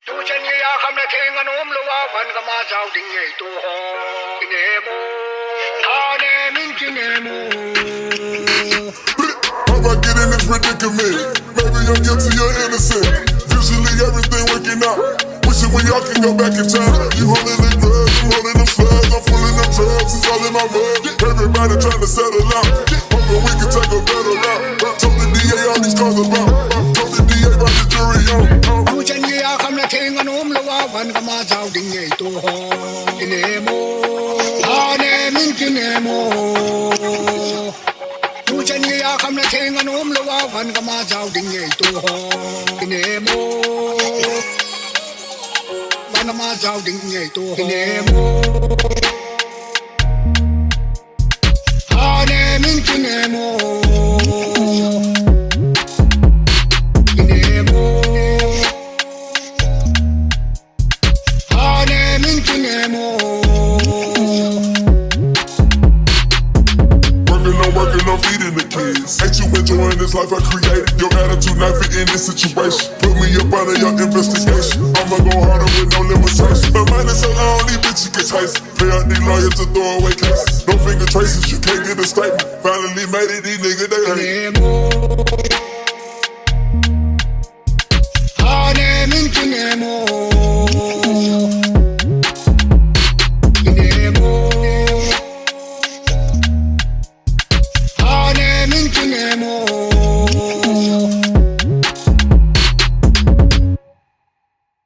Tu chân như ya kham na theng an om lo wa van ka ma zau ding ei tu ho ne mo tha ne min ki ne mo. How I get in this predicament? Maybe I'm guilty or innocent. Visually everything working out. Wishing we all can go back in time. You holding the grudge, I'm holding the flags. I'm pulling them drugs, it's all in my blood. Everybody trying to settle out. Hoping we can take a better route. Told the DA all these cars about. Told the DA about the jury on. Tu chân như ya kham na theng an om lo wa van ka ma zau ding ei tu ho ne mo tha ne min ki ne mo. Tu chân như ya kham na theng an om lo wa van ka ma zau ding ei tu ho ne mo van ka ma zau ding ei tu ho ne mo tha ne min ki ne mo. Working on feeding the kids. Ain't you enjoying this life I created? Your attitude not fit in this situation. Put me up out of your investigation. I'ma go harder with no limitations. My mind is so long, these bitches get taste. Pay out these lawyers to throw away cases. No finger traces, you can't get a statement. Finally made it, these niggas they hate.